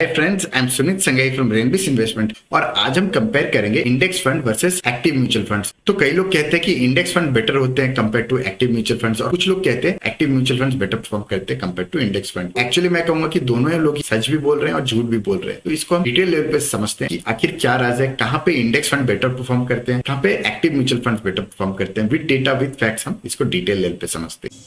Friends, I am Sumit Sanghai from रेनबिस investment और आज हम कंपेयर करेंगे index fund versus active mutual funds. तो कई लोग कहते हैं कि इंडेक्स फंड बेटर होते हैं compare to active mutual funds और कुछ लोग कहते हैं active mutual funds better perform करते हैं compare to index fund. Actually मैं कहूंगा कि दोनों लोग सच भी बोल रहे हैं और झूठ भी बोल रहे हैं। तो इसको हम डिटेल लेवल पे समझते हैं कि आखिर क्या राज है, कहाँ पे इंडेक्स फंड बेटर परफॉर्म करते हैं, कहाँ पे active mutual fund better perform करते हैं। विद डेटा विद फैक्ट्स हम इसको डिटेल लेवल पे समझते हैं।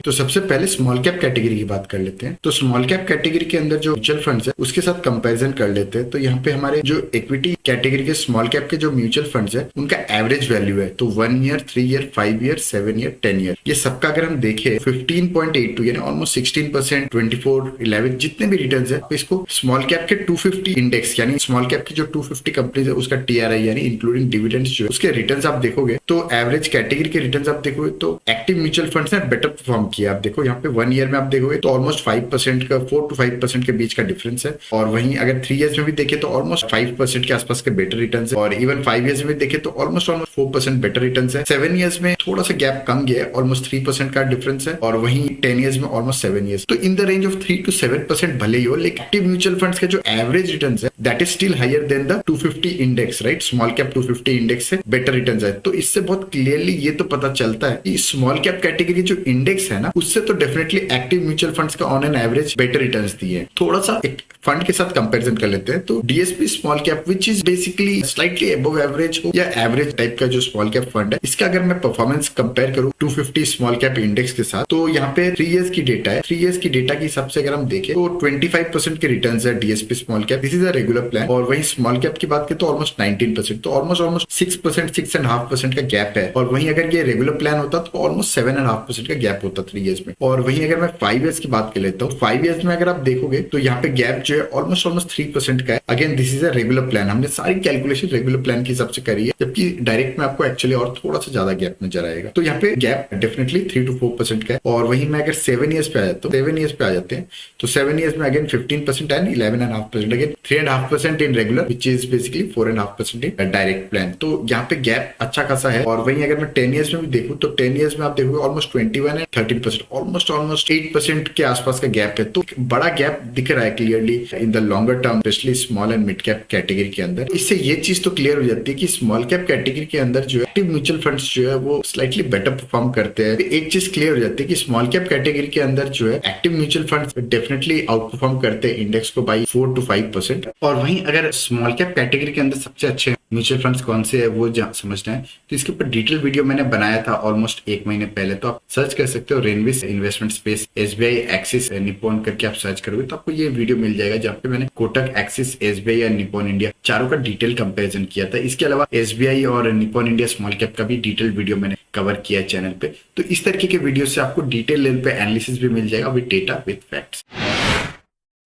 तो सबसे पहले स्मॉल कैप कैटेगरी की बात कर लेते हैं। तो स्मॉल कैप कैटेगरी के अंदर जो म्यूचुअल फंड्स है उसके साथ कंपैरिजन कर लेते हैं। तो यहाँ पे हमारे जो इक्विटी कैटेगरी के स्मॉल कैप के जो म्यूचुअल फंड्स है उनका एवरेज वैल्यू है तो 1 year, 3 year, 5 year, 7 year, 10 year, ये सबका अगर हम देखें 15.82 यानी ऑलमोस्ट 16%, 24, 11 जितने भी रिटर्न है इसको स्मॉल कैप के 250 इंडेक्स यानी स्मॉल कैप की जो 250 कंपनीज है उसका TRI यानी इंक्लूडिंग डिविडेंड्स जो उसके रिटर्न आप देखोगे तो एवरेज कैटेगरी के रिटर्न आप देखोगे तो एक्टिव म्यूचुअल फंड्स ने बेटर परफॉर्म किया। आप देखो यहाँ पे 1 ईयर में आप देखोगे तो ऑलमोस्ट 5% का 4 to 5% के बीच का डिफरेंस है और वहीं अगर 3 इयर्स में भी देखे तो ऑलमोस्ट 5% के आसपास के बेटर रिटर्न है और इवन 5 इयर्स में देखे तो ऑलमोस्ट 4% बेटर रिटर्न है। 7 इयर्स में थोड़ा सा गैप कम गया है, ऑलमोस्ट 3% का डिफरेंस है और वहीं 10 इयर्स में ऑलमोस्ट 7 इयर्स। तो in the range of 3 to 7% भले ही हो, लेकिन एक्टिव म्यूचुअल फंड्स के जो एवरेज रिटर्न है that is still higher than the 250 index, right. Small cap 250 index से बेटर रिटर्न है। तो इससे बहुत क्लियरली ये तो पता चलता है कि स्मॉल कैप कैटेगरी जो इंडेक्स है ना उससे तो डेफिनेटली एक्टिव म्यूचुअल फंड्स का on an average better returns दिए। थोड़ा सा एक फंड के साथ कंपैरिजन कर लेते हैं। तो DSP small cap which is basically slightly above average हो या एवरेज टाइप का जो स्मॉल कैप फंड है इसका अगर मैं परफॉर्मेंस कंपेयर करूं 250 स्मॉल कैप इंडेक्स के साथ तो यहाँ पे 3 इयर्स की डेटा है। 3 इयर्स की डेटा के हिसाब से अगर हम देखें तो 25% के रिटर्न्स है DSP small cap. This is a regular plan और वहीं स्मॉल कैप की बात करें तो ऑलमोस्ट 19%, तो ऑलमोस्ट 6%, 6.5% का गैप है। और वहीं अगर ये रेगुलर प्लान होता तो ऑलमोस्ट 7.5% का गैप होता 3 इयर्स में। और वहीं अगर मैं 5 इयर्स की बात कर लेता हूँ, 5 इयर्स में अगर आप देखोगे तो यहाँ पे गैप जो है ऑलमोस्ट 3% का है। Again this is a regular plan, हमने सारी कैलकुलेशन रेगुलर प्लान के हिसाब से करी है, जबकि डायरेक्ट में आपको एक्चुअली और थोड़ा सा ज्यादा गैप नजर आएगा। तो यहाँ पे गैप डेफिनेटली 3 to 4% का है। और वहीं मैं अगर 7 इयर्स पे आ जाता हूँ, 7 इयर्स पे आ जाते हैं तो 7 इयर्स में again 15% and 11.5%, again 3.5% in regular which is basically 4.5% in direct plan. तो यहाँ पे गैप अच्छा खासा है। और वहीं अगर मैं 10 इयर्स में भी देखूँ तो 10 इयर्स में आप देखोगे ऑलमोस्ट 21 एंड 13%, ऑलमोस्ट 8% के आसपास का गैप है। तो बड़ा गैप दिख रहा है clearly in the longer term, specially small and mid cap category के अंदर। इससे ये चीज तो क्लियर हो जाती है कि स्मॉल कैप कैटेगरी के अंदर जो एक्टिव म्यूचुअल फंड्स जो है वो स्लाइटली बेटर परफॉर्म करते हैं। एक चीज क्लियर हो जाती है कि स्मॉल कैप कैटेगरी के अंदर जो है active mutual funds definitely out perform करते हैं इंडेक्स को बाई 4 to 5%। और वहीं अगर स्मॉल कैप कैटेगरी के अंदर सबसे अच्छे म्यूचुअल फंड्स कौन से है वो समझना है तो इसके ऊपर डिटेल वीडियो मैंने बनाया था ऑलमोस्ट 1 महीने पहले। तो आप सर्च कर सकते हो रेनबिस investment space SBI, Axis, Nippon करके आप सर्च करोगे तो आपको ये वीडियो मिल जाएगा जहाँ पे मैंने कोटक, एक्सिस, SBI या निप्पॉन इंडिया चारों का डिटेल कंपैरिजन किया था। इसके अलावा SBI और निप्पॉन इंडिया स्मॉल कैप का भी डिटेल वीडियो मैंने कवर किया चैनल पे। तो इस तरीके के वीडियो से आपको डिटेल लेवल पे एनालिसिस भी मिल जाएगा विद डेटा विद फैक्ट्स।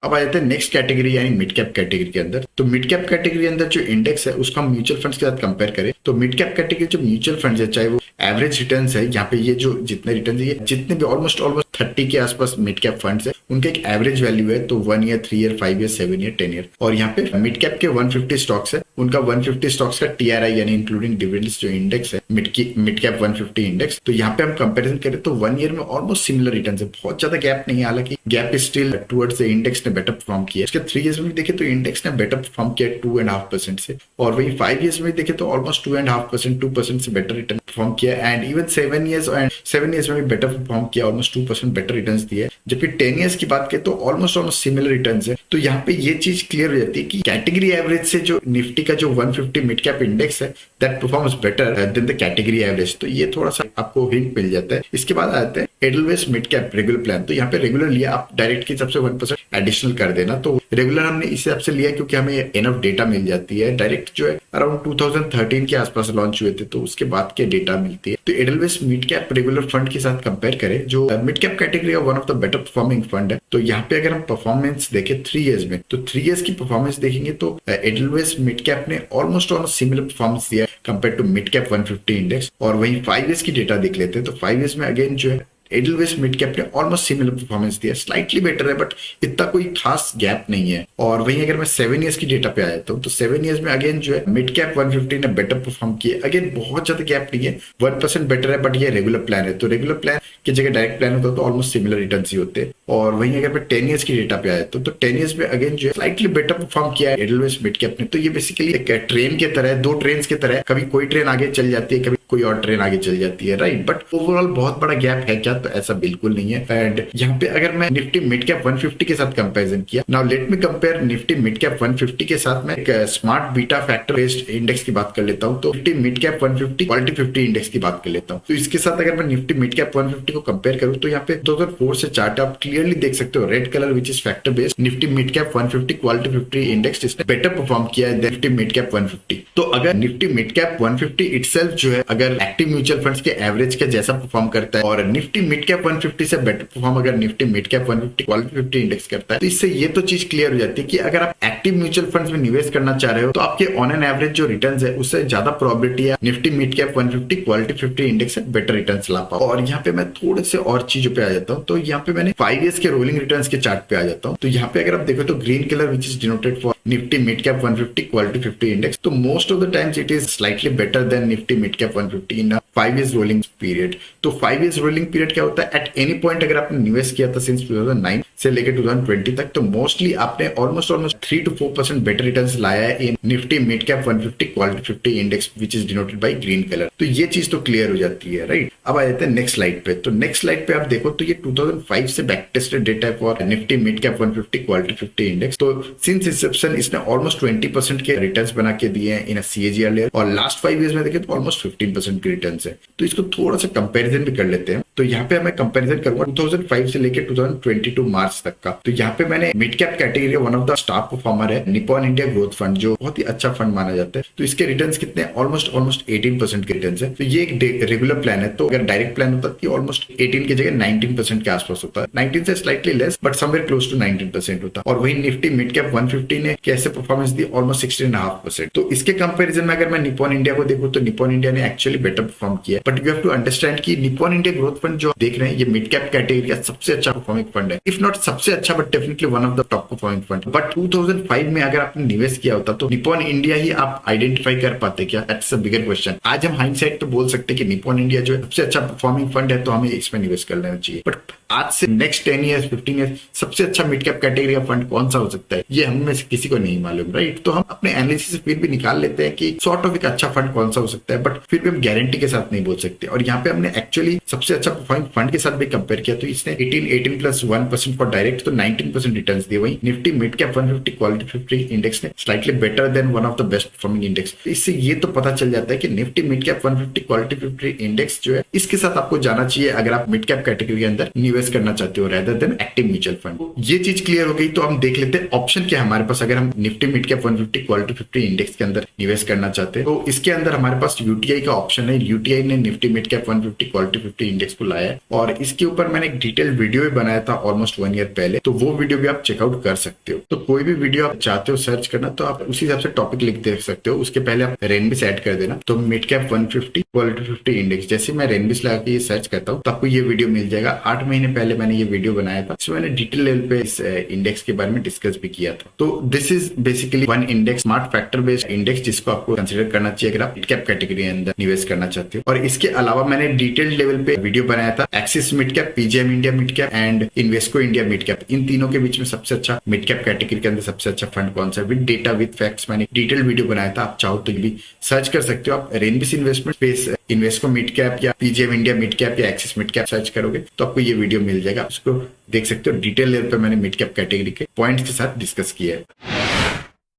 अब आ जाते हैं नेक्स्ट कैटेगरी यानी मिड कैप कैटेगरी के अंदर। तो मिड कैप कैटेगरी के अंदर जो इंडेक्स है उसको हम म्यूचुअल फंड्स के साथ कंपेयर करें तो मिड कैप कैटेगरी जो म्यूचुअल फंड्स है चाहे वो एवरेज रिटर्न्स है, यहाँ पे ये जो जितने रिटर्न्स है ये जितने भी ऑलमोस्ट 30 के आसपास मिड कैप फंड्स है उनका एक एवरेज वैल्यू है तो 1 year, 3 year, 5 year, 7 year, 10 year. और यहाँ पे मिड कैप के 150 स्टॉक्स है, उनका 150 स्टॉक्स का TRI यानी इंक्लूडिंग डिविडेंड्स जो इंडेक्स है मिड कैप 150 इंडेक्स। तो यहाँ पे हम कंपेरिजन करें तो 1 ईयर में ऑलमोस्ट सिमिलर रिटर्न्स है, बहुत ज्यादा गैप नहीं है। हालांकि gap is still towards the index ने बेटर परफॉर्म किया। उसके 3 इयर्स में देखे तो इंडेक्स ने बेटर परफॉर्म किया 2.5% से और वही 5 इयर्स में देखे तो ऑलमोस्ट 2.5%, 2% से बेटर रिटर्न परफॉर्म किया। एंड इवन 7 इयर्स में भी बेटर परफॉर्म किया, ऑलमोस्ट 2% बेटर रिटर्न्स दिए। जबकि 10 इयर्स की बात करें तो ऑलमोस्ट सिमिलर रिटर्न्स है। तो यहाँ पे ये चीज क्लियर हो जाती है कि कैटेगरी एवरेज से जो निफ्टी का जो 150 मिड कैप इंडेक्स है that performs better than the category average. तो ये थोड़ा सा आपको हिंट मिल जाता है। इसके बाद आते हैं edelweiss mid cap regular plan. तो यहाँ पे रेगुलर लिया आप डायरेक्ट के हिसाब से 1% एडिशनल कर देना। तो रेगुलर हमने इस हिसाब से लिया क्योंकि हमें इनफ डेटा मिल जाती है। डायरेक्ट जो है अराउंड 2013 के आसपास लॉन्च हुए थे तो उसके बाद के डेटा मिलती है। तो Edelweiss mid cap regular fund के साथ कंपेयर करें जो मिड कैप कैटेगरी का one of the better performing fund है। तो यहाँ पे अगर हम परफॉर्मेंस देखें 3 इयर्स में तो 3 इयर्स की परफॉर्मेंस देखेंगे तो एडलवेस मिड कैप ने ऑलमोस्ट सिमिलर परफॉर्मेंस दिया compare to mid cap 150 index. और वहीं 5 इयर्स की डेटा देख लेते हैं तो 5 इयर्स में अगेन जो है एडलवेस मिड कैप ने ऑलमोस्ट सिमिलर परफॉर्मेंस दिया, स्लाइटली बेटर है बट इतना कोई खास गैप नहीं है। और वहीं अगर मैं 7 ईयर्स की डेटा पे आ जाता हूँ तो 7 ईयर्स में अगेन जो है मिड कैप 150 ने बेटर परफॉर्म किया। अगेन बहुत ज्यादा गैप नहीं है, 1% बेटर है, बट ये रेगुलर प्लान है, तो रेगुलर प्लान की जगह डायरेक्ट प्लान होता तो ऑलमोस्ट सिमिलर रिटर्न ही होते। और वहीं अगर मैं 10 ईयर्स की डेटा पे आ जाता हूँ तो 10 ईयर्स में अगेन जो है स्लाइटली बेटर परफॉर्म किया है एडलवेस मिड कैप ने। तो ये बेसिकली एक ट्रेन की तरह है, दो ट्रेन की तरह है, कभी कोई ट्रेन आगे चल जाती है, कभी कोई और ट्रेन आगे चल जाती है, राइट। बट ओवरऑल बहुत बड़ा गैप है क्या? तो ऐसा बिल्कुल नहीं है। एंड यहाँ पे अगर मैं निफ्टी मिड कैप 150 के साथ कंपैरिजन किया, now let me compare Nifty mid cap 150 के साथ मैं एक smart beta factor based index की बात कर लेता हूँ। तो Nifty mid cap 150 quality 50 index की बात कर लेता हूँ। तो इसके साथ अगर मैं निफ्टी मिड कैप 150 को कंपेयर करूँ तो यहाँ पे 2004 से चार्ट आप क्लियरली देख सकते हो, red colour which is factor based Nifty mid cap 150 quality 50 index इसने बेटर परफॉर्म किया है निफ्टी मिड कैप 150। तो अगर निफ्टी मिड कैप 150 इटसेल्फ जो है अगर एक्टिव म्यूचुअल फंड्स के एवरेज के जैसा परफॉर्म करता है और निफ्टी मिड कैप 150 से बेटर परफॉर्म अगर Nifty mid cap 150 quality 50 index करता है, तो इससे ये तो चीज क्लियर हो जाती है कि अगर आप एक्टिव म्यूचुअल फंड्स में निवेश करना चाह रहे हो तो आपके ऑन एन एवरेज जो रिटर्न्स है उससे ज्यादा प्रोबेबिलिटी है Nifty mid cap 150 quality 50 index से बेटर रिटर्न्स ला पाओ। और यहाँ पे मैं थोड़े से और चीजों पे आ जाता हूँ। तो यहाँ पे मैंने 5 ईयर्स के रोलिंग रिटर्न्स के चार्ट पे आ जाता हूँ। तो यहाँ पे अगर आप देखो तो green colour which is denoted for Nifty mid cap 150 quality 50 index, तो most of the times it is slightly better than Nifty mid cap 150 in 5 years rolling period. तो 5 years रोलिंग पीरियड क्या होता है? एट एनी पॉइंट अगर आपने निवेश किया था सिंस 2009 से लेकर 2020 तक, तो मोस्टली आपने ऑलमोस्ट 3 to 4% बेटर रिटर्न्स लाया है in Nifty mid cap 150 quality 50 index which is denoted by green colour. तो ये चीज तो क्लियर हो जाती है, राइट। अब आ जाते हैं नेक्स्ट स्लाइड पे। तो नेक्स्ट स्लाइड पे आप देखो तो ये 2005 से बैक टेस्टेड डेटा है for Nifty mid cap 150 quality 50 index. तो सिंस इंसेप्शन इसने ऑलमोस्ट 20% के रिटर्न्स बना के दिए हैं इन CAGR लेयर, और लास्ट 5 years में देखें तो ऑलमोस्ट 15% के रिटर्न्स है। तो इसको थोड़ा सा कंपैरिजन भी कर लेते हैं। तो यहाँ पे मैं कंपैरिजन करूंगा 2005 से लेकर 2022 मार्च तक का। तो यहाँ पे मैंने mid cap category one of the star performer है निप्पॉन इंडिया ग्रोथ फंड, जो बहुत ही अच्छा फंड माना जाता है। तो इसके रिटर्न्स कितने? ऑलमोस्ट 18% के रिटर्न्स है। तो ये एक रेगुलर प्लान है। तो अगर डायरेक्ट प्लान होता तो ऑलमोस्ट 18 की जगह 19% के आसपास होता है, 19 से slightly less but somewhere close to 19% होता। और वही निफ्टी मिड कैप 150 ने कैसे परफॉर्मेंस दी? ऑलमोस्ट 16.5%। तो इसके कंपेरिजन में अगर मैं निप्पॉन इंडिया को देखूं तो निप्पॉन इंडिया ने एक्चुअली बेटर परफॉर्म किया। But you have to understand कि निप्पॉन इंडिया ग्रोथ फंड जो देख रहे हैं ये मिड कैप कैटेगरी का सबसे अच्छा परफॉर्मिंग फंड है, इफ नॉट सबसे अच्छा but definitely one of the top performing fund. But 2005 में अगर आपने निवेश किया होता तो निप्पॉन इंडिया ही आप आइडेंटिफाई कर पाते क्या? That's a bigger question. आज हम हाइंडसाइट तो बोल सकते कि निप्पॉन इंडिया जो है सबसे अच्छा परफॉर्मिंग फंड है तो हमें इसमें निवेश कर लेना चाहिए। बट आज से नेक्स्ट 10 years 15 years सबसे अच्छा मिड कैप कैटेगरी का फंड कौन सा हो सकता है, ये हम में से किसी को नहीं मालूम, राइट। तो हम अपने एनालिसिस से फिर भी निकाल लेते हैं कि सॉर्ट ऑफ एक अच्छा फंड कौन सा हो सकता है, बट फिर भी हम गारंटी के साथ नहीं बोल सकते। और यहाँ पे हमने एक्चुअली सबसे अच्छा परफॉर्मिंग फंड के साथ भी कंपेयर किया। तो इसने 18 प्लस 1% फॉर डायरेक्ट, तो 19% रिटर्न्स दिए। वही Nifty mid cap 150 quality 50 index ने slightly better than one of the best performing index. इससे ये तो पता चल जाता है कि Nifty mid cap 150 quality 50 index जो है इसके साथ आपको जाना चाहिए अगर आप मिड कैप कैटेगरी के अंदर निवेश करना चाहते हो rather than active mutual fund. ये चीज क्लियर हो गई। तो हम देख लेते हैं ऑप्शन क्या है हमारे पास अगर हम Nifty mid cap 150 quality 50 index के अंदर निवेश करना चाहते हैं। तो इसके अंदर हमारे पास यूटीआई का ऑप्शन है। यूटीआई ने Nifty mid cap 150 quality 50 index को लाया है और इसके ऊपर मैंने एक डिटेल वीडियो भी बनाया था ऑलमोस्ट 1 year पहले, तो वो वीडियो भी आप चेकआउट कर सकते हो। तो कोई भी वीडियो आप चाहते हो सर्च करना तो आप उसी हिसाब से टॉपिक लिख दे सकते हो, उसके पहले आप रेनबिस ऐड कर देना। तो मिड कैप 150 क्वालिटी 50 इंडेक्स जैसे मैं रेनबिस लगा के ये सर्च करता हूँ तो आपको ये वीडियो मिल जाएगा। 8 महीने पहले मैंने ये वीडियो बनाया था, इसमें मैंने डिटेल लेवल पे इस इंडेक्स के बारे में डिस्कस भी किया था। तो this is basically one index, smart factor based index, जिसको आपको कंसीडर करना चाहिए अगर आप मिड कैप कैटेगरी के अंदर निवेश करना चाहते हो। और इसके अलावा मैंने डिटेल्ड लेवल पे वीडियो बनाया था Axis mid cap, PGIM India mid cap and Invesco India mid cap, इन तीनों के बीच में सबसे अच्छा मिड कैप कैटेगरी के अंदर सबसे अच्छा फंड कौन सा, विद डेटा विद फैक्ट्स मैंने डिटेल वीडियो बनाया था। आप चाहो तो भी सर्च कर सकते हो। आप रेनबिस investment space Invesco mid cap या पीजीएम इंडिया मिड कैप या एक्सिस मिड कैप सर्च करोगे तो आपको ये वीडियो मिल जाएगा, उसको देख सकते हो। डिटेल लेवल पे मैंने मिड कैप कैटेगरी के पॉइंट्स के साथ डिस्कस किया है।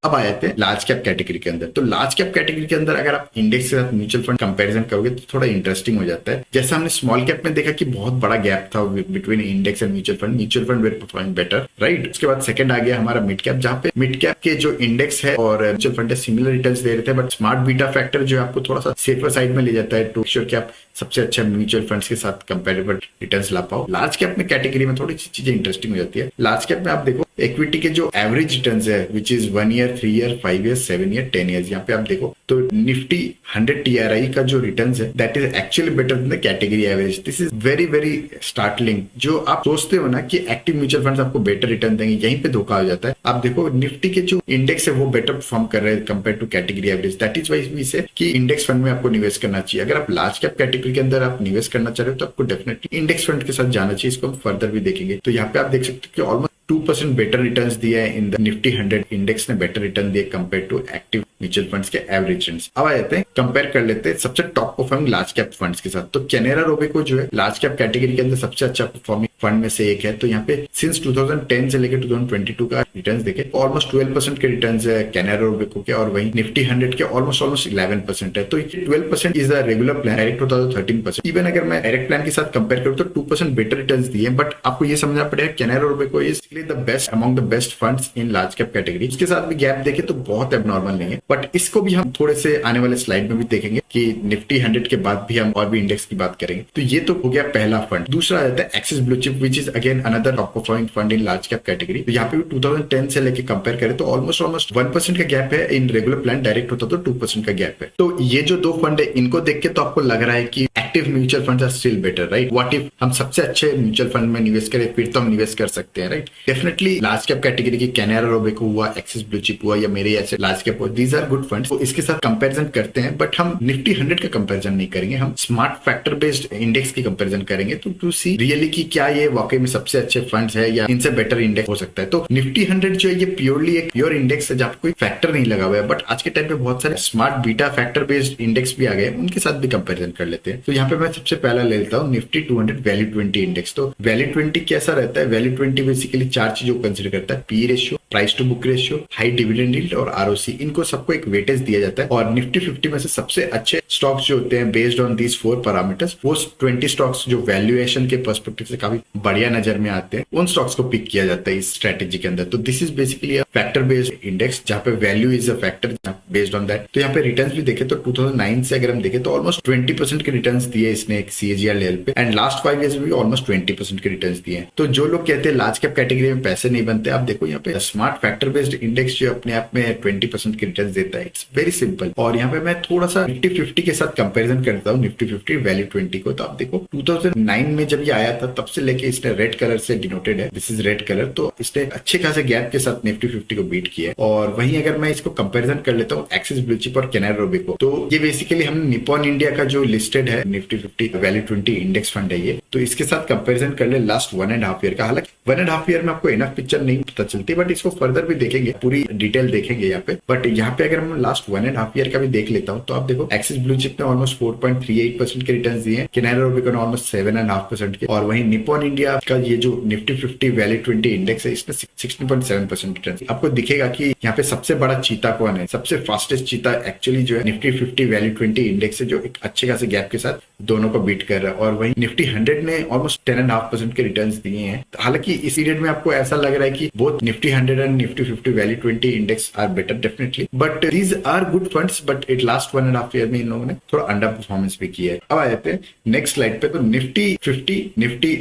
अब आ जाते हैं लार्ज कैप कैटेगरी के अंदर। तो लार्ज कैप कैटेगरी के अंदर अगर आप इंडेक्स के साथ म्यूचुअल फंड कंपैरिजन करोगे तो थोड़ा इंटरेस्टिंग हो जाता है। जैसा हमने स्मॉल कैप में देखा कि बहुत बड़ा गैप था between index and mutual fund were performing better, right. उसके बाद सेकंड आ गया हमारा मिड कैप, जहाँ पे मिड कैप के जो इंडेक्स है और म्यूचुअल फंड है सिमिलर रिटर्न्स दे रहे थे, बट स्मार्ट बीटा फैक्टर जो है आपको थोड़ा सा सेफर साइड में ले जाता है टू श्योर कि आप सबसे अच्छा म्यूचुअल फंड्स के साथ कंपेरेबल रिटर्न्स ला पाओ। लार्ज कैप में कैटेगरी में थोड़ी सी चीजें इंटरेस्टिंग हो जाती है। लार्ज कैप में आप देखो इक्विटी के जो एवरेज रिटर्न्स है which is 1 year, 3 year, 5 year, 7 year, 10 year, यहाँ पे आप देखो तो निफ्टी 100 TRI का जो रिटर्न्स है that is actually better than the category average. This is very very startling. जो आप सोचते हो ना कि एक्टिव म्यूचुअल फंड्स आपको बेटर रिटर्न देंगे, यहीं पे धोखा हो जाता है। आप देखो निफ्टी के जो इंडेक्स है वो बेटर परफॉर्म कर रहे हैं compare to category average. That is why we say कि इंडेक्स फंड में आपको निवेश करना चाहिए। अगर आप लार्ज कैप कैटेगरी के अंदर आप निवेश करना चाह रहे हो तो आपको डेफिनेटली इंडेक्स फंड के साथ जाना चाहिए। इसको हम फर्दर भी देखेंगे। तो यहाँ पे आप देख सकते हो कि ऑलमोस्ट 2% बेटर रिटर्न्स दिया है इन द निफ्टी 100 इंडेक्स ने बेटर रिटर्न दिए compare to active mutual funds के एवरेज रिटर्न्स। अब आ जाते हैं कंपेयर कर लेते हैं सबसे top performing large cap funds के साथ। तो कैनेरा रोबेको जो है लार्ज कैप कैटेगरी के अंदर सबसे अच्छा परफॉर्मिंग फंड में से एक है। तो यहाँ पे सिंस 2010 से लेकर 2022 का रिटर्न्स देखे ऑलमोस्ट 12% के रिटर्न्स है कैनेरा रोबेको के, और वहीं निफ्टी 100 के ऑलमोस्ट 11% है। तो 12% is the regular plan, direct होता तो 13%। इवन अगर मैं डायरेक्ट प्लान के साथ कंपेयर करूँ तो 2% बेटर रिटर्न्स दिए, बट आपको ये समझना पड़ेगा Canara Robeco is the best among the best funds in large cap category. इसके साथ भी गैप देखे तो बहुत एबनॉर्मल नहीं है, बट इसको भी हम थोड़े से आने वाले स्लाइड में भी देखेंगे कि निफ्टी 100 के बाद भी हम और भी इंडेक्स की बात करेंगे। तो ये तो हो गया पहला फंड। दूसरा आ जाता है axis blue chip which is again another top performing fund in large cap category. तो यहाँ पे भी 2010 से लेके कंपेयर करें तो ऑलमोस्ट 1% का गैप है। इन रेगुलर प्लान डायरेक्ट होता तो 2% का गैप है। तो ये जो दो फंड है इनको देख के तो आपको लग रहा है कि active mutual funds are still better, right. What if हम सबसे अच्छे म्यूचुअल फंड में निवेश करें, फिर तो हम निवेश कर सकते हैं, right. Definitely large cap category की कैनेरा रोबेको हुआ, एक्सिस ब्लू चिप हुआ या मेरे ऐसे लार्ज कैप हुआ, दीज आर गुड फंड्स। तो इसके साथ कंपैरिजन करते हैं, बट हम निफ्टी 100 का कंपैरिजन नहीं करेंगे, हम स्मार्ट फैक्टर बेस्ड इंडेक्स की कंपैरिजन करेंगे टू सी रियली कि क्या ये वाकई में सबसे अच्छे फंड्स है या इनसे बेटर इंडेक्स हो सकता है। तो निफ्टी 100 जो है ये प्योरली एक प्योर इंडेक्स है जहाँ कोई फैक्टर नहीं लगा हुआ है, बट आज के टाइम पे बहुत सारे smart beta factor based index भी आ गए, उनके साथ भी कंपैरिजन कर लेते हैं। तो यहाँ पे मैं सबसे पहला ले लेता हूँ निफ्टी 200 वैल्यू 20 इंडेक्स। तो वैल्यू 20 कैसा रहता है? वैल्यू 20 बेसिकली 4 चीजों को कंसिडर करता है, P ratio, price to book ratio, high dividend yield और आरओसी। इनको सबको एक वेटेज दिया जाता है और निफ्टी 50 में से सबसे अच्छे स्टॉक्स जो होते हैं बेस्ड ऑन दीज 4 पैरामीटर्स, वो 20 स्टॉक्स जो वैल्यूएशन के पर्सपेक्टिव से काफी बढ़िया नजर में आते हैं, उन स्टॉक्स को पिक किया जाता है इस स्ट्रेटेजी के अंदर। तो this is basically factor based index जहाँ पे value is a factor based on that. तो यहाँ पे रिटर्न्स भी देखे तो 2009 से अगर हम देखें तो ऑलमोस्ट 20% के रिटर्न्स दिए इसने एक CAGR लेवल पे, एंड लास्ट 5 इयर्स में भी ऑलमोस्ट 20% के रिटर्न्स दिए हैं। तो जो लोग कहते हैं लार्ज कैप कैटेगरी में पैसे नहीं बनते, आप देखो यहाँ पे स्मार्ट फैक्टर बेस्ड इंडेक्स जो अपने आप में 20% के रिटर्न्स देता है। It's very simple. और यहाँ पे मैं थोड़ा सा निफ्टी 50 के साथ कंपैरिजन करता हूँ, निफ्टी 50 वैल्यू 20 को। तो आप देखो 2009 में जब ये आया था तब से लेके इसने रेड कलर से डिनोटेड है, दिस इज रेड कलर। तो इसने अच्छे खासे गैप के साथ निफ्टी 50 को बीट किया है। और वहीं अगर मैं इसको कंपैरिजन कर लेता हूँ एक्सिस ब्लू चिप और कैनेरा रोबेको, तो ये बेसिकली हम निपॉन इंडिया का जो लिस्टेड है निफ्टी 50 वैल्यू 20 इंडेक्स फंड है ये, तो इसके साथ कंपैरिजन कर ले लास्ट 1.5 ईयर का। हालांकि 1.5 ईयर में आपको इनफ पिक्चर नहीं पता चलती, बट इसको फर्दर भी देखेंगे, पूरी डिटेल देखेंगे यहाँ पे। बट यहाँ पे अगर मैं लास्ट 1.5 ईयर का भी देख लेता हूँ तो आप देखो एक्सिस ब्लू चिप ने ऑलमोस्ट 4.38% के रिटर्न दिए हैं, कैनेरा रोबेको ने ऑलमोस्ट 7.5% के, और वहीं निपॉन इंडिया का ये जो निफ्टी 50 वैल्यू 20 इंडेक्स है इसमें 16.7% रिटर्न। आपको दिखेगा कि यहाँ पे सबसे बड़ा चीता कौन है, सबसे फास्टेस्ट चीता एक्चुअली जो है निफ्टी 50 वैल्यू 20 इंडेक्स है, जो एक अच्छे खासे गैप के साथ दोनों को बीट कर रहा है। और वहीं निफ्टी 100 ने ऑलमोस्ट 10.5% के रिटर्न्स दिए हैं। हालांकि इस पीरियड में आपको ऐसा लग रहा है कि both Nifty 100 and Nifty 50 value 20 index are better definitely, but these are good funds, but it last 1.5 year में इन लोगों ने थोड़ा अंडर परफॉर्मेंस भी किया है। अब आ जाते हैं नेक्स्ट स्लाइड पे। तो निफ्टी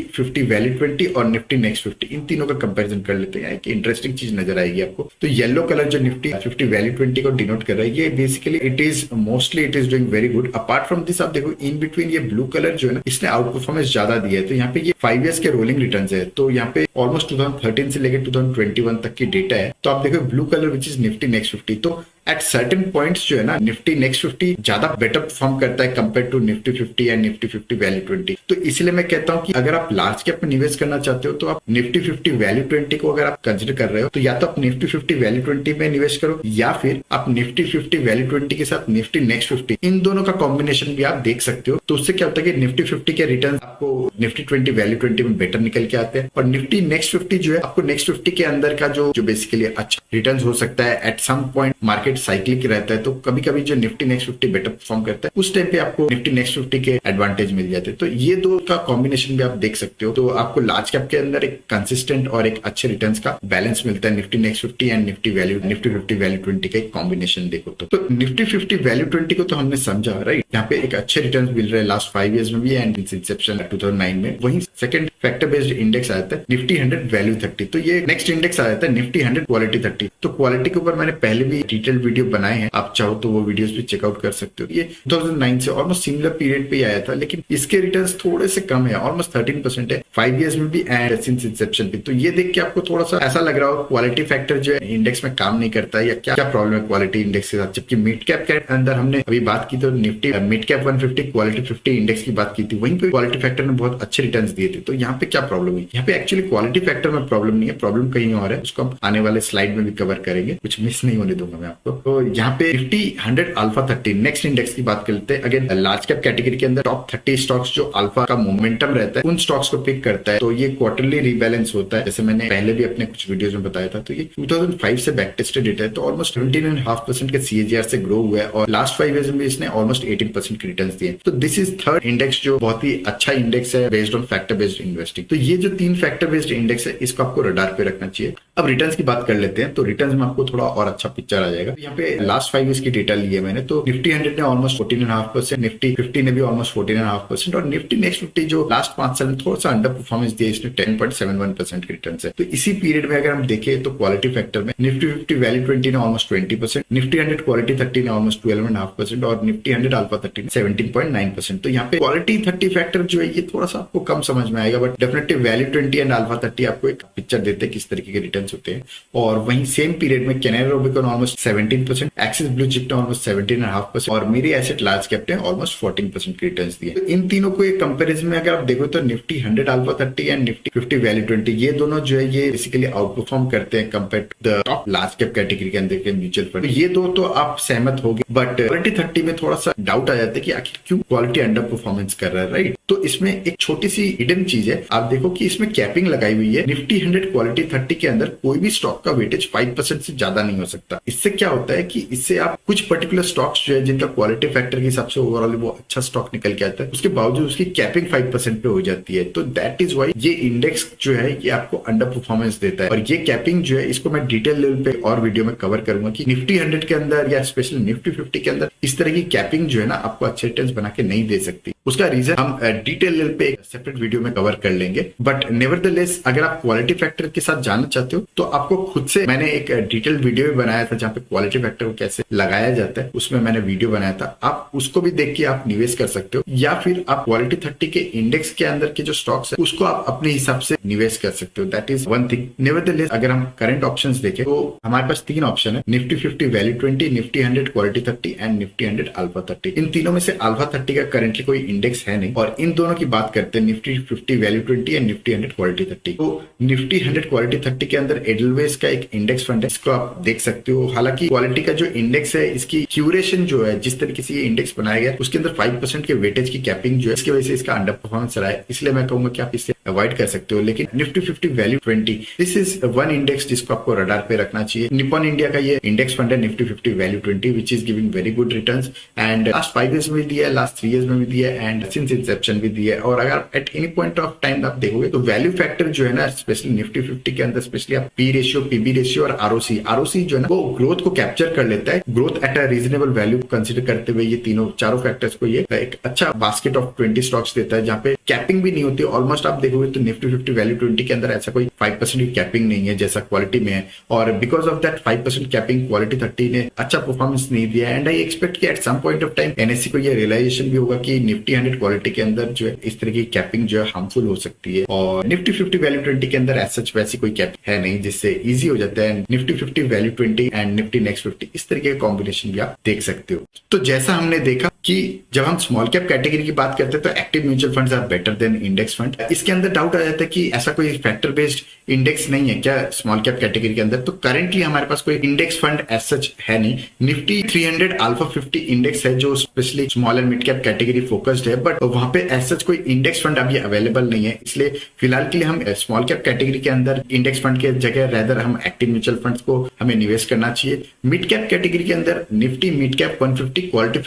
50 वैल्यू 20 और निफ्टी नेक्स्ट 50, इन तीनों का कंपैरिजन कर लेते हैं। एक इंटरेस्टिंग चीज नजर आएगी आपको। तो येलो कलर जो निफ्टी 50 वैल्यू 20 को डिनोट कर रहा है, ये basically it is mostly it is doing very good. Apart from this आप देखो इन बिटवीन ये ब्लू कलर जो है ना, इसने आउट परफॉर्मेंस ज्यादा दिया है। तो यहाँ पे ये 5 इयर्स के रोलिंग रिटर्न्स है, तो यहाँ पे ऑलमोस्ट 2013 से लेकर 2021 तक की डेटा है। तो आप देखो blue colour which is Nifty next 50, तो एट सर्टेन पॉइंट्स जो है ना निफ्टी नेक्स्ट 50 ज्यादा बेटर परफॉर्म करता है compare to Nifty 50 and Nifty 50 value 20। तो इसलिए मैं कहता हूं कि अगर आप लार्ज कैप में निवेश करना चाहते हो तो आप निफ्टी 50 वैल्यू 20 को अगर आप कंसिडर कर रहे हो तो या तो आप निफ्टी 50 वैल्यू 20 में निवेश करो, या फिर आप निफ्टी 50 वैल्यू 20 के साथ निफ्टी नेक्स्ट 50, इन दोनों का कॉम्बिनेशन भी आप देख सकते हो। तो उससे क्या होता है कि निफ्टी 50 के रिटर्न आपको निफ्टी 20 वैल्यू 20 में बेटर निकल के आते हैं, और निफ्टी नेक्स्ट 50 जो है आपको नेक्स्ट 50 के अंदर का जो बेसिकली अच्छा रिटर्न हो सकता है at some point market market cyclic रहता है तो कभी कभी जो निफ्टी नेक्स्ट 50 बेटर परफॉर्म करता है उस टाइम पे आपको निफ्टी नेक्स्ट 50 के एडवांटेज मिल जाते हैं। तो ये दो का कॉम्बिनेशन भी आप देख सकते हो। तो आपको लार्ज कैप के अंदर एक कंसिस्टेंट और एक अच्छे रिटर्न्स का बैलेंस मिलता है Nifty next 50 and Nifty 50 value 20 का एक कॉम्बिनेशन देखो तो निफ्टी 50 वैल्यू 20 को तो हमने समझा, राइट। यहाँ पे एक अच्छे रिटर्न मिल रहे हैं लास्ट 5 इयर्स में भी एंड इंसेप्शन 2009 में। वहीं सेकंड फैक्टर बेस्ड इंडेक्स आ जाता है निफ्टी 100 वैल्यू 30। तो ये नेक्स्ट इंडेक्स आ जाता है निफ्टी 100 क्वालिटी 30। तो क्वालिटी के ऊपर मैंने पहले भी डिटेल वीडियो बनाए हैं, आप चाहो तो वो वीडियोस भी चेकआउट कर सकते हो। ये 2009 से ऑलमोस्ट सिमिलर पीरियड पे आया था, लेकिन इसके रिटर्न्स थोड़े से कम है, ऑलमोस्ट 13% है 5 इयर्स में भी एंड सिंस इंसेप्शन भी। तो ये देख के आपको थोड़ा सा ऐसा लग रहा हो क्वालिटी फैक्टर जो है इंडेक्स में काम नहीं करता है या क्या प्रॉब्लम है क्वालिटी इंडेक्स के साथ। जबकि मिड कैप के अंदर हमने अभी बात की तो Nifty mid cap 150 quality 50 index की बात की थी, वहीं पे क्वालिटी फैक्टर ने बहुत अच्छे रिटर्न्स दिए थे। तो यहाँ पे क्या प्रॉब्लम है? यहाँ पे एक्चुअली क्वालिटी फैक्टर में प्रॉब्लम नहीं है, प्रॉब्लम कहीं और है, उसको हम आने वाले स्लाइड में भी कवर करेंगे, कुछ मिस नहीं होने दूंगा मैं आपको। तो यहाँ पे निफ्टी 100 अल्फा 30 नेक्स्ट इंडेक्स की बात कर लेते हैं। अगेन लार्ज कैप कैटेगरी के अंदर टॉप 30 स्टॉक्स जो अल्फा का मोमेंटम रहता है उन स्टॉक्स को पिक करता है। तो ये क्वार्टरली रीबैलेंस होता है, जैसे मैंने पहले भी अपने कुछ वीडियोस में बताया था। तो ये 2005 से बैक टेस्टेड डेटा है, तो ऑलमोस्ट 17.5% के CAGR से ग्रो हुआ है और लास्ट 5 इयर्स में इसने ऑलमोस्ट 18% के रिटर्न्स दिए। तो दिस इज थर्ड इंडेक्स जो बहुत ही अच्छा इंडेक्स है based on factor based investing. तो ये जो 3 फैक्टर बेस्ड इंडेक्स है इसको आपको रडार पे रखना चाहिए। अब रिटर्न्स की बात कर लेते हैं। तो रिटर्न्स में आपको थोड़ा और अच्छा पिक्चर आ जाएगा। यहाँ पे लास्ट 5 इयर्स की डेटा ली है मैंने। तो निफ्टी 100 ने ऑलमोस्ट 14.5%, निफ्टी 50 ने भी ऑलमोस्ट 14.5% और निफ्टी नेक्स्ट 50 जो लास्ट 5 साल में थोड़ा सा अंडर परफॉर्मेंस दिया, इसने 10.71% के रिटर्न है। तो इसी पीरियड में अगर हम देखें तो क्वालिटी फैक्टर में निफ्टी 50 वैल्यू 20 ने ऑलमोस्ट 20%, निफ्टी 100 क्वालिटी 30 ने ऑलमोस्ट 12.5% और निफ्टी 100 अल्फा 30 ने 17.9%। तो यहाँ पे क्वालिटी 30 फैक्टर जो है ये थोड़ा सा आपको कम समझ में आएगा, but definitely value 20 and alpha 30 आपको एक पिक्चर देते हैं किस तरीके के रिटर्न होते हैं। और वहीं सेम पीरियड में Canara Robeco almost 17%, Axis blue chip ने ऑलमोस्ट 17.5% और मेरी एसेट लार्ज कैप ने ऑलमोस्ट 14% के रिटर्न्स दिए। तो इन तीनों को एक कंपैरिजन में अगर आप देखो तो Nifty 100 alpha 30 and Nifty 50 value 20 ये दोनों जो है ये बेसिकली आउट परफॉर्म करते हैं compare to the top large cap category के अंदर के म्यूचुअल फंड। ये दो तो आप सहमत हो गए, बट क्वालिटी 30 में थोड़ा सा डाउट आ जाता है कि आखिर क्यों क्वालिटी अंडर परफॉर्मेंस कर रहा है, राइट। तो इसमें एक छोटी सी हिडन चीज है, आप देखो कि इसमें कैपिंग लगाई हुई है। निफ्टी 100 क्वालिटी 30 के अंदर कोई भी स्टॉक का वेटेज 5% से ज्यादा नहीं हो सकता। इससे क्या होता है कि इससे आप कुछ पर्टिकुलर स्टॉक्स जो है जिनका क्वालिटी फैक्टर के हिसाब से ओवरऑल वो अच्छा स्टॉक निकल के आता है, उसके बावजूद उसकी कैपिंग 5% पे हो जाती है। तो दैट इज वाई ये इंडेक्स जो है ये आपको अंडर परफॉर्मेंस देता है। और ये कैपिंग जो है इसको मैं डिटेल लेवल पे और वीडियो में कवर करूंगा कि निफ्टी 100 के अंदर या स्पेशली निफ्टी 50 के अंदर इस तरह की कैपिंग जो है ना आपको अच्छे रिटर्न्स बना के नहीं दे सकती। उसका रीजन हम डिटेल लेवल पे सेपरेट वीडियो में कवर कर लेंगे। बट नेवरदलेस अगर आप क्वालिटी फैक्टर के साथ जानना चाहते हो तो आपको खुद से मैंने एक डिटेल वीडियो भी बनाया था जहाँ पे क्वालिटी फैक्टर को कैसे लगाया जाता है उसमें मैंने वीडियो बनाया था। आप उसको भी देख के आप निवेश कर सकते हो, या फिर आप क्वालिटी 30 के इंडेक्स के अंदर के जो स्टॉक्स है उसको आप अपने हिसाब से निवेश कर सकते हो। That is one thing. Nevertheless अगर हम करंट ऑप्शंस देखें तो हमारे पास 3 ऑप्शन है, Nifty 50 value 20, Nifty 100 quality 30 and Nifty 100 alpha 30। इन तीनों में से अल्फा 30 का करंटली कोई इंडेक्स है नहीं और इन दोनों की बात करते हैं Nifty 50 value 20 and Nifty 100 quality 30। तो निफ्टी 100 क्वालिटी 30 के अंदर एडलवेस का एक इंडेक्स फंड है, इसको आप देख सकते हो। हालांकि क्वालिटी का जो इंडेक्स है इसकी क्यूरेशन जो है जिस तरीके से ये इंडेक्स बनाया गया उसके अंदर 5% के वेटेज की कैपिंग जो है इसकी वजह से इसका अंडर परफॉर्मेंस रहा है, इसलिए मैं कहूंगा कि आप इसे अवॉइड कर सकते हो। लेकिन Nifty 50 value 20 this is one index जिसको आपको रडार पे रखना चाहिए। निपॉन इंडिया का ये इंडेक्स फंड है Nifty 50 value 20 which is giving very good returns and last 5 years में दिया है, लास्ट 3 इयर्स में भी दिया है एंड सिंस इंसेप्शन भी दिया है। और अगर at any point of time आप देखोगे तो वैल्यू फैक्टर जो है ना स्पेशली निफ्टी 50 के अंदर स्पेशली आप पी रेशियो, पीबी रेशियो और आरओसी जो है ना वो ग्रोथ को कैप्चर कर लेता है। Growth at a reasonable value consider करते हुए ये चारों फैक्टर्स को ये एक अच्छा बास्केट ऑफ 20 स्टॉक्स देता है जहाँ पे कैपिंग भी नहीं होती। ऑलमोस्ट आप देखोगे तो निफ्टी 50 वैल्यू 20 के अंदर ऐसा कोई 5% की कैपिंग नहीं है जैसा क्वालिटी में है और because of that 5% capping quality 30 ने अच्छा परफॉर्मेंस नहीं दिया एंड आई एक्सपेक्ट कि at some point of time NSC को ये रियलाइजेशन भी होगा कि निफ्टी 100 क्वालिटी के अंदर जो है इस तरह की कैपिंग जो है हार्मफुल हो सकती है और निफ्टी 50 वैल्यू 20 के अंदर एज सच वैसी कोई कैप है नहीं जिससे इजी हो जाता है। Nifty 50 value 20 and Nifty next 50 इस तरीके का कॉम्बिनेशन भी आप देख सकते हो। तो जैसा हमने देखा कि जब हम स्मॉल कैप कैटेगरी की बात करते हैं तो active mutual funds are better than index fund. इसके अंदर डाउट आ जाता है कि ऐसा कोई फैक्टर बेस्ड इंडेक्स नहीं है क्या स्मॉल कैप कैटेगरी के अंदर? तो करेंटली हमारे पास कोई इंडेक्स फंड एज सच है नहीं। निफ्टी 300 अल्फा 50 इंडेक्स है जो specially small and mid cap category focused है, बट वहां पे एज सच कोई इंडेक्स फंड अभी अवेलेबल नहीं है। इसलिए फिलहाल के लिए हम स्मॉल कैप कैटेगरी के अंदर इंडेक्स फंड के जगह रेदर हम एक्टिव म्यूचुअल फंड्स को हमें निवेश करना चाहिए। मिड कैप कैटेगरी के अंदर Nifty mid cap 150 quality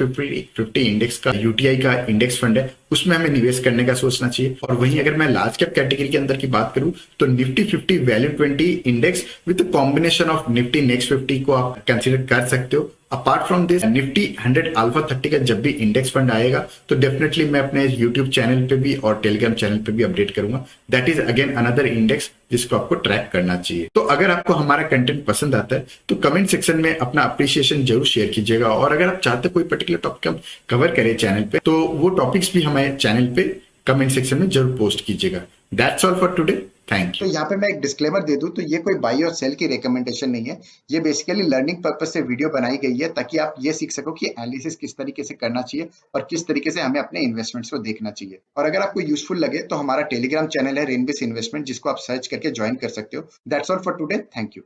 50 index का यूटीआई का इंडेक्स फंड है, उसमें हमें निवेश करने का सोचना चाहिए। और वहीं अगर मैं लार्ज कैप कैटेगरी के अंदर की बात करूं तो Nifty 50 value 20 index with combination of Nifty next 50 को आप कंसीडर कर सकते हो। Apart from this Nifty 100 alpha 30 का जब भी इंडेक्स फंड आएगा तो डेफिनेटली मैं अपने यूट्यूब चैनल पे भी और टेलीग्राम चैनल पे भी अपडेट करूंगा। That is again another index जिसको आपको ट्रैक करना चाहिए। तो अगर आपको हमारा कंटेंट पसंद आता है तो कमेंट सेक्शन में अपना अप्रिसिएशन जरूर शेयर कीजिएगा, और अगर आप चाहते कोई पर्टिकुलर टॉपिक हम कवर करें चैनल पे तो वो टॉपिक्स भी हमारे चैनल पे कमेंट सेक्शन में जरूर पोस्ट कीजिएगा। That's all for today, thank you. तो यहाँ पे मैं एक डिस्क्लेमर दे दूं, तो ये कोई बाई और सेल की रिकमेंडेशन नहीं है, ये बेसिकली लर्निंग पर्पस से वीडियो बनाई गई है ताकि आप ये सीख सको कि एनालिसिस किस तरीके से करना चाहिए और किस तरीके से हमें अपने इन्वेस्टमेंट्स को देखना चाहिए। और अगर आपको यूजफुल लगे तो हमारा टेलीग्राम चैनल है रेनबेस इन्वेस्टमेंट, जिसको आप सर्च करके ज्वाइन कर सकते हो। That's all for today, thank you.